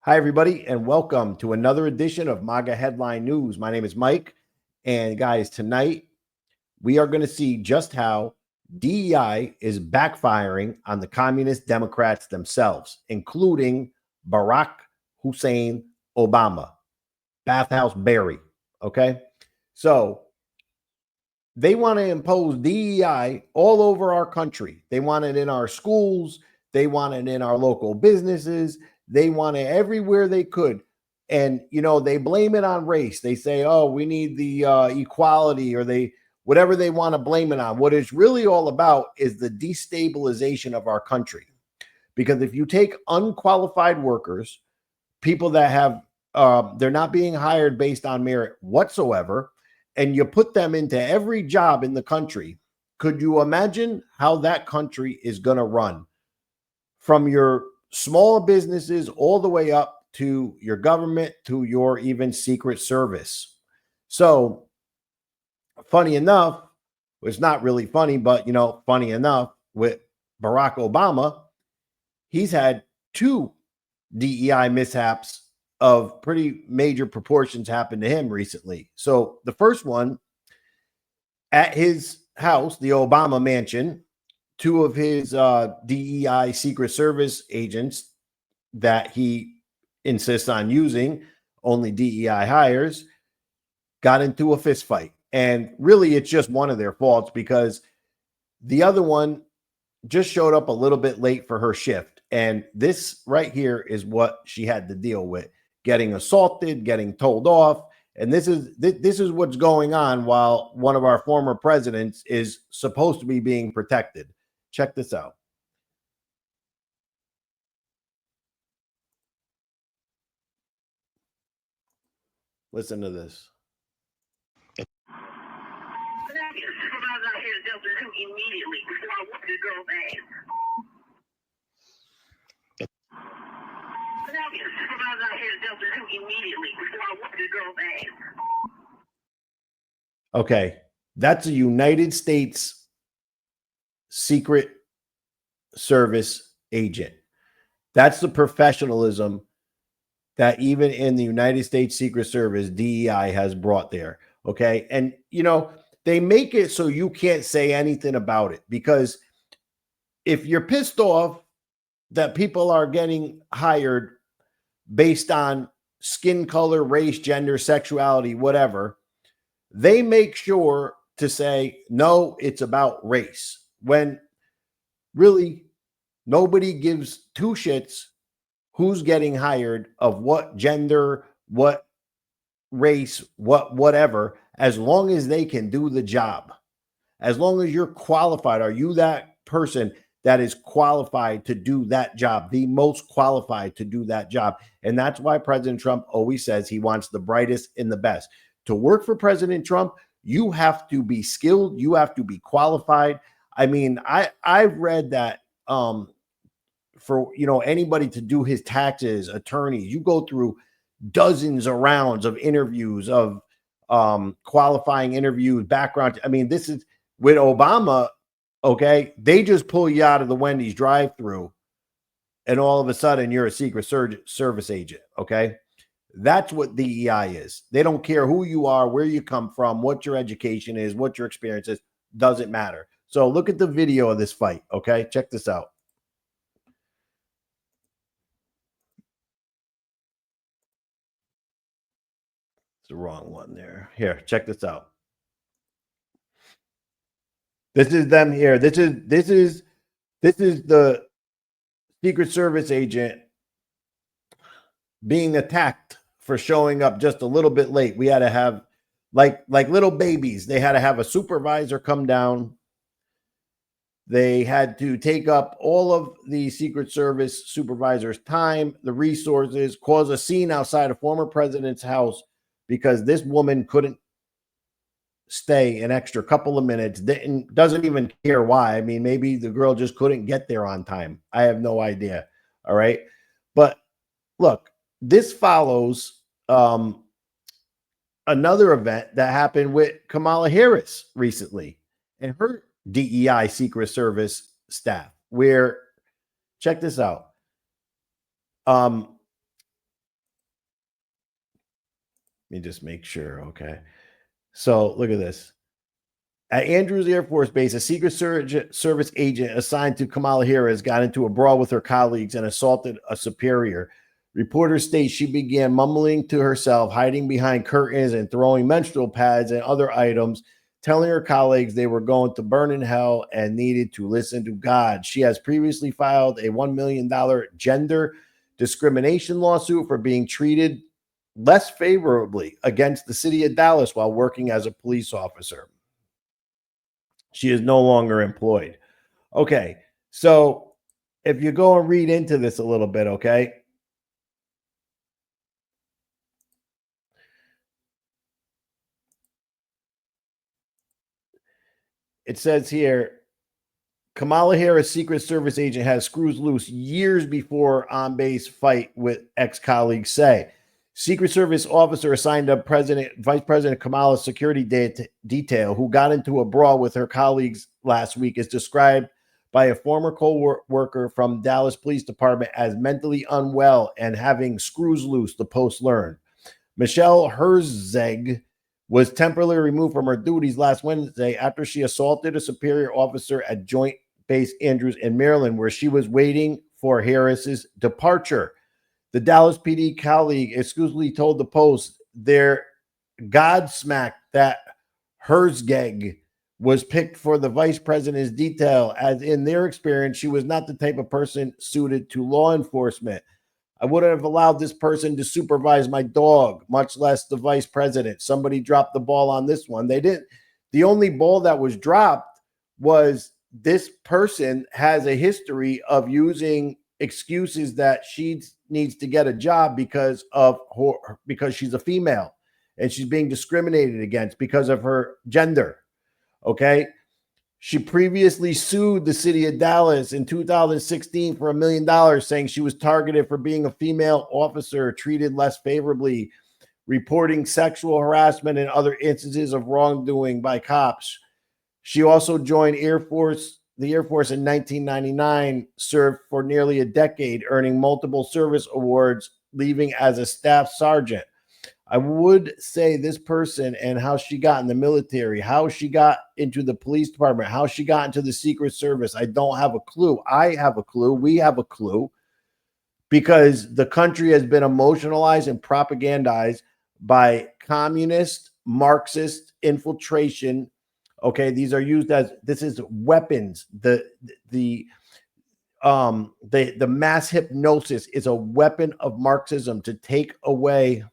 Hi, everybody, and welcome to another edition of MAGA Headline News. My name is Mike, and guys, tonight we are going to see just how DEI is backfiring on the communist Democrats themselves, including Barack Hussein Obama, Bathhouse Barry. Okay, so they want to impose DEI all over our country. They want it in our schools. They want it in our local businesses. They want it everywhere they could. And, they blame it on race. They say, oh, we need the equality, or whatever they want to blame it on. What it's really all about is the destabilization of our country. Because if you take unqualified workers, people that have, they're not being hired based on merit whatsoever, and you put them into every job in the country, could you imagine how that country is going to run? From your small businesses all the way up to your government, to your even Secret Service. So, funny enough, it's not really funny, but funny enough, with Barack Obama, he's had two DEI mishaps of pretty major proportions happen to him recently. So the first one, at his house, the Obama mansion, two of his DEI Secret Service agents that he insists on using, only DEI hires, got into a fist fight. And really, it's just one of their faults, because the other one just showed up a little bit late for her shift. And this right here is what she had to deal with: getting assaulted, getting told off. And this is what's going on while one of our former presidents is supposed to be being protected. Check this out. Listen to this. Immediately before I whooped the girl's ass. Supervisor out here dealt with him immediately before I whooped the girl's ass. Okay, that's a United States Secret Service agent. That's the professionalism that even in the United States Secret Service, DEI has brought there. Okay, and they make it so you can't say anything about it, because if you're pissed off that people are getting hired based on skin color, race, gender, sexuality, whatever, they make sure to say, no, it's about race, when really nobody gives two shits who's getting hired, of what gender, what race, whatever, as long as they can do the job. As long as you're qualified, are you that person that is qualified to do that job, the most qualified to do that job? And that's why President Trump always says he wants the brightest and the best. To work for President Trump, you have to be skilled, you have to be qualified. I mean, I've read that for anybody to do his taxes, attorneys, you go through dozens of rounds of interviews, of qualifying interviews, background. I mean, this is with Obama. Okay, they just pull you out of the Wendy's drive-through, and all of a sudden you're a Secret Service agent. Okay, that's what DEI is. They don't care who you are, where you come from, what your education is, what your experience is. Doesn't matter. So look at the video of this fight. Okay, check this out. It's the wrong one there. Here, check this out. This is them here. This is the Secret Service agent being attacked for showing up just a little bit late. We had to have, like little babies, they had to have a supervisor come down. They had to take up all of the Secret Service supervisor's time, the resources, cause a scene outside a former president's house because this woman couldn't stay an extra couple of minutes, doesn't even care why. I mean, maybe the girl just couldn't get there on time. I have no idea. All right. But look, this follows another event that happened with Kamala Harris recently and her DEI Secret Service staff, where, check this out. Let me just make sure. Okay. So look at this. At Andrews Air Force Base, a Secret Service agent assigned to Kamala Harris got into a brawl with her colleagues and assaulted a superior. Reporters state she began mumbling to herself, hiding behind curtains and throwing menstrual pads and other items, telling her colleagues they were going to burn in hell and needed to listen to God. She has previously filed a $1 million gender discrimination lawsuit for being treated less favorably against the city of Dallas while working as a police officer. She is no longer employed. Okay, so if you go and read into this a little bit, okay, it says here, Kamala Harris, Secret Service agent, has screws loose years before on-base fight with ex-colleagues say. Secret Service officer assigned to Vice President Kamala's security detail, who got into a brawl with her colleagues last week, is described by a former co-worker from Dallas Police Department as mentally unwell and having screws loose, the Post learned. Michelle Herzeg was temporarily removed from her duties last Wednesday after she assaulted a superior officer at Joint Base Andrews in Maryland, where she was waiting for Harris's departure. The Dallas PD colleague exclusively told the Post they're godsmacked that Herzeg was picked for the vice president's detail, as in their experience, she was not the type of person suited to law enforcement. I wouldn't have allowed this person to supervise my dog, much less the vice president. Somebody dropped the ball on this one. They didn't. The only ball that was dropped was this person has a history of using excuses that she needs to get a job because she's a female and she's being discriminated against because of her gender. Okay. She previously sued the city of Dallas in 2016 for $1 million, saying she was targeted for being a female officer treated less favorably, reporting sexual harassment and other instances of wrongdoing by cops. She also joined the Air Force in 1999, served for nearly a decade, earning multiple service awards, leaving as a staff sergeant. I would say this person and how she got in the military, how she got into the police department, how she got into the Secret Service, I don't have a clue. I have a clue. We have a clue, because the country has been emotionalized and propagandized by communist, Marxist infiltration. Okay, these are used as, this is weapons. The mass hypnosis is a weapon of Marxism to take away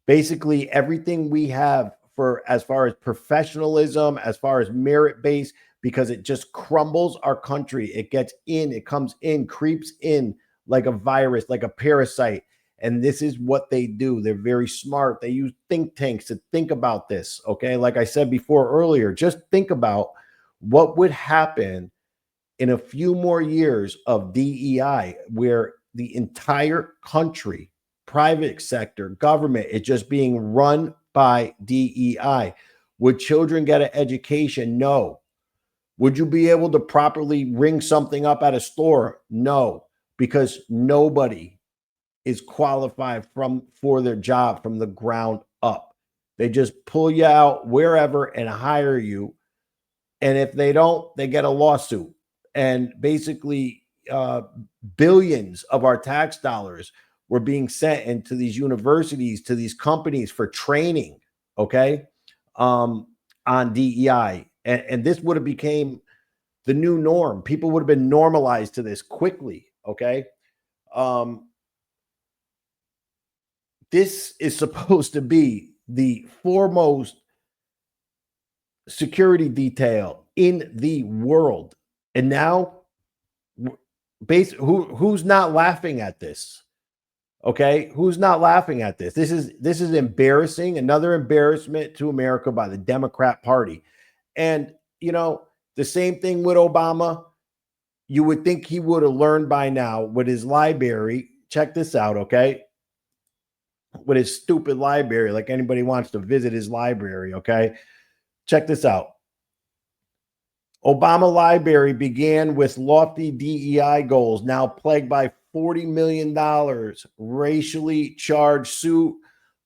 basically everything we have for as far as professionalism, as far as merit based, because it just crumbles our country. It gets in, it comes in, creeps in like a virus, like a parasite. And this is what they do. They're very smart. They use think tanks to think about this. Okay. Like I said before earlier, just think about what would happen in a few more years of DEI, where the entire country, private sector, government, is just being run by DEI. Would children get an education? No. Would you be able to properly ring something up at a store? No, because nobody is qualified for their job from the ground up. They just pull you out wherever and hire you. And if they don't, they get a lawsuit. And basically, billions of our tax dollars were being sent into these universities, to these companies for training, okay, on DEI. And this would have became the new norm. People would have been normalized to this quickly, okay? This is supposed to be the foremost security detail in the world. And now, who's not laughing at this? Okay, who's not laughing at this? This is embarrassing. Another embarrassment to America by the Democrat Party. And you know, the same thing with Obama. You would think he would have learned by now with his library. Check this out, okay? With his stupid library, like anybody wants to visit his library, okay? Check this out. Obama library began with lofty DEI goals, now plagued by $40 million racially charged suit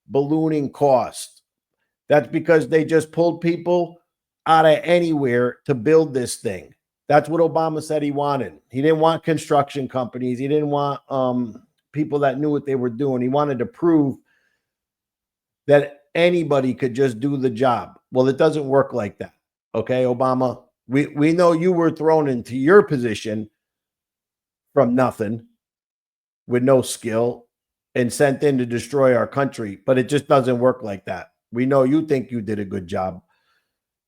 ballooning cost. That's because they just pulled people out of anywhere to build this thing. That's what Obama said he wanted. He didn't want construction companies. He didn't want people that knew what they were doing. He wanted to prove that anybody could just do the job. Well, it doesn't work like that. Okay, Obama, we know you were thrown into your position from nothing with no skill and sent in to destroy our country, but it just doesn't work like that. We know you think you did a good job.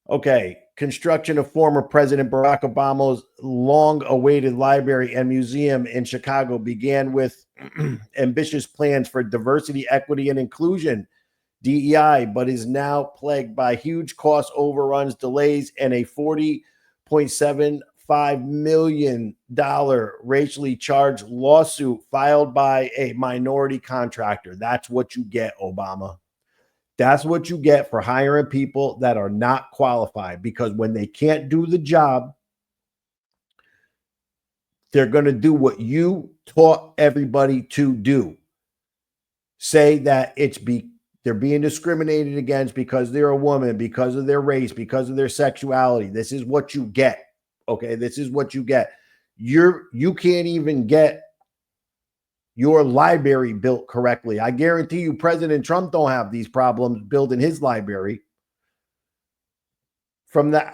Okay, construction of former President Barack Obama's long-awaited library and museum in Chicago began with ambitious plans for diversity, equity, and inclusion, DEI, but is now plagued by huge cost overruns, delays, and a $40.75 million racially charged lawsuit filed by a minority contractor. That's what you get, Obama. That's what you get for hiring people that are not qualified, because when they can't do the job, they're going to do what you taught everybody to do. Say that they're being discriminated against because they're a woman, because of their race, because of their sexuality. This is what you get. Okay, this is what you get. You can't even get your library built correctly. I guarantee you President Trump don't have these problems building his library. From the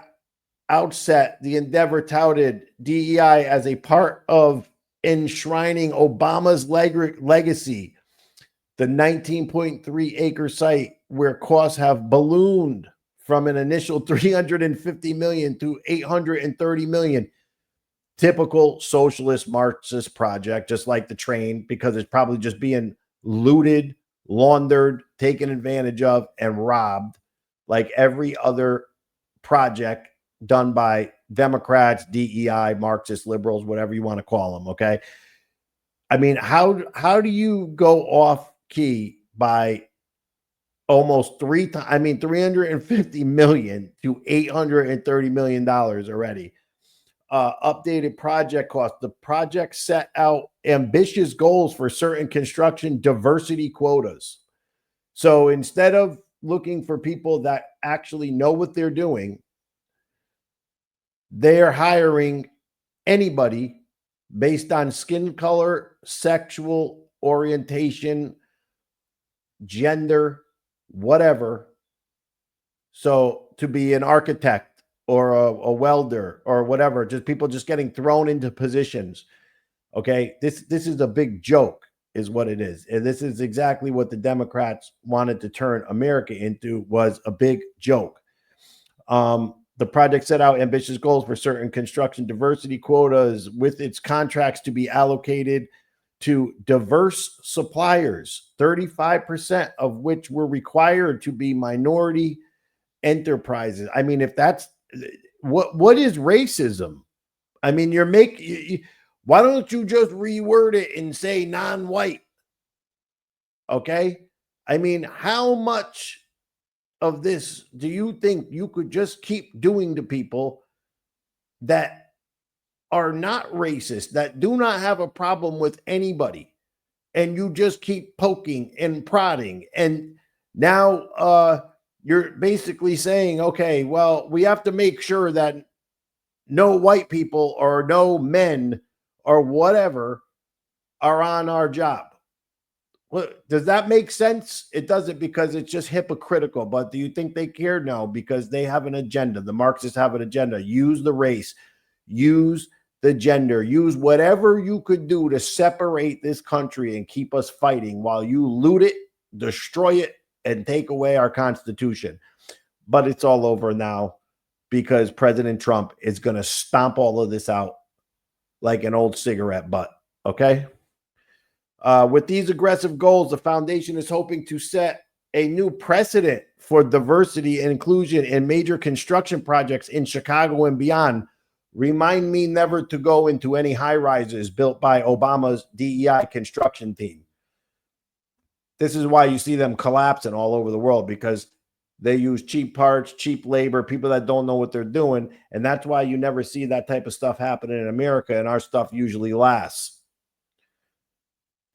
outset, the endeavor touted DEI as a part of enshrining Obama's legacy. The 19.3 acre site, where costs have ballooned from an initial $350 million to $830 million. Typical socialist Marxist project, just like the train, because it's probably just being looted, laundered, taken advantage of, and robbed, like every other project done by Democrats, DEI, Marxist liberals, whatever you want to call them. Okay, I mean, how do you go off key by almost 3 times? I mean, $350 million to $830 million already. Updated project cost. The project set out ambitious goals for certain construction diversity quotas. So instead of looking for people that actually know what they're doing, they're hiring anybody based on skin color, sexual orientation, gender, whatever. So to be an architect or a welder or whatever, just people just getting thrown into positions. Okay, this is a big joke, is what it is. And this is exactly what the Democrats wanted to turn America into, was a big joke. The project set out ambitious goals for certain construction diversity quotas, with its contracts to be allocated to diverse suppliers, 35% of which were required to be minority enterprises. I mean, if that's what is racism? I mean, why don't you just reword it and say non-white? Okay. I mean, how much of this do you think you could just keep doing to people that are not racist, that do not have a problem with anybody, and you just keep poking and prodding? And now you're basically saying, okay, well, we have to make sure that no white people or no men or whatever are on our job. Well, does that make sense? It doesn't, because it's just hypocritical. But do you think they care? No, because they have an agenda. The Marxists have an agenda. Use the race, use the gender, use whatever you could do to separate this country and keep us fighting while you loot it, destroy it, and take away our Constitution. But it's all over now, because President Trump is going to stomp all of this out like an old cigarette butt. Okay. With these aggressive goals, the foundation is hoping to set a new precedent for diversity and inclusion in major construction projects in Chicago and beyond. Remind me never to go into any high rises built by Obama's DEI construction team. This is why you see them collapsing all over the world, because they use cheap parts, cheap labor, people that don't know what they're doing. And that's why you never see that type of stuff happening in America, and our stuff usually lasts.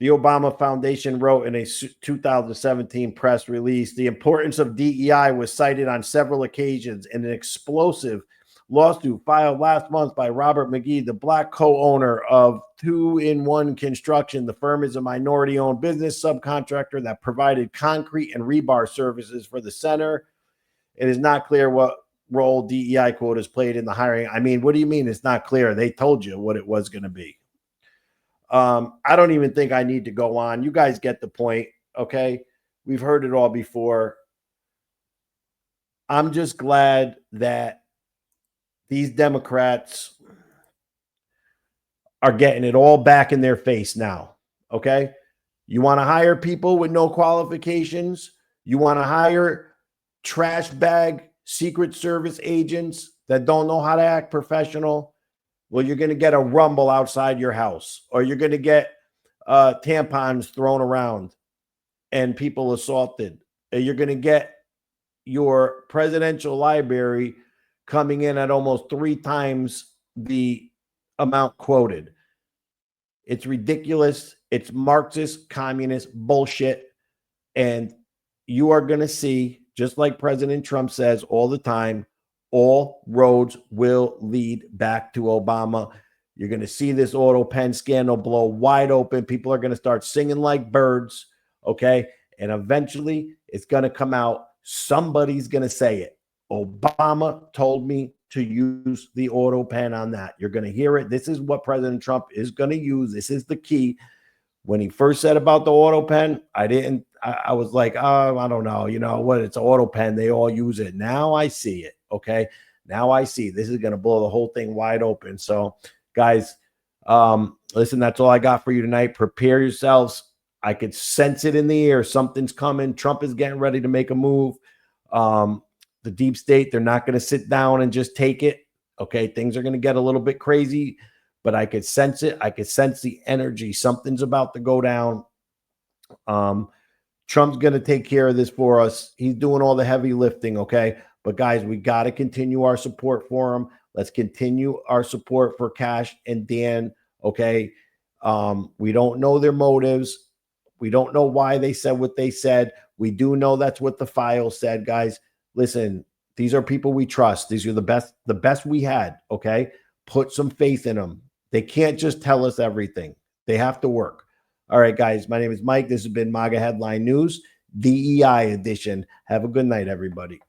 The Obama Foundation wrote in a 2017 press release, the importance of DEI was cited on several occasions in an explosive lawsuit filed last month by Robert McGee, the Black co-owner of 2-in-1 Construction. The firm is a minority-owned business subcontractor that provided concrete and rebar services for the center. It is not clear what role DEI quotas played in the hiring. I mean, what do you mean it's not clear? They told you what it was going to be. I don't even think I need to go on. You guys get the point, okay? We've heard it all before. I'm just glad that these Democrats are getting it all back in their face now, okay? You want to hire people with no qualifications? You want to hire trash bag Secret Service agents that don't know how to act professional? Well, you're going to get a rumble outside your house, or you're going to get tampons thrown around and people assaulted. You're going to get your presidential library coming in at almost 3 times the amount quoted. It's ridiculous. It's Marxist, communist bullshit. And you are going to see, just like President Trump says all the time, all roads will lead back to Obama. You're going to see this auto pen scandal blow wide open. People are going to start singing like birds, okay? And eventually it's going to come out. Somebody's going to say it. Obama told me to use the auto pen on that. You're going to hear it. This is what President Trump is going to use. This is the key. When he first said about the auto pen, I was like, oh, I don't know. You know what? It's an auto pen. They all use it. Now I see it. Okay. Now I see this is going to blow the whole thing wide open. So guys, listen, that's all I got for you tonight. Prepare yourselves. I could sense it in the air. Something's coming. Trump is getting ready to make a move. The deep state, they're not going to sit down and just take it. Okay. Things are going to get a little bit crazy, but I could sense it. I could sense the energy. Something's about to go down. Trump's going to take care of this for us. He's doing all the heavy lifting. Okay. But guys, we got to continue our support for him. Let's continue our support for Cash and Dan. Okay. We don't know their motives. We don't know why they said what they said. We do know that's what the file said, guys. Listen, these are people we trust. These are the best we had. Okay. Put some faith in them. They can't just tell us everything. They have to work. All right, guys. My name is Mike. This has been MAGA Headline News, DEI edition. Have a good night, everybody.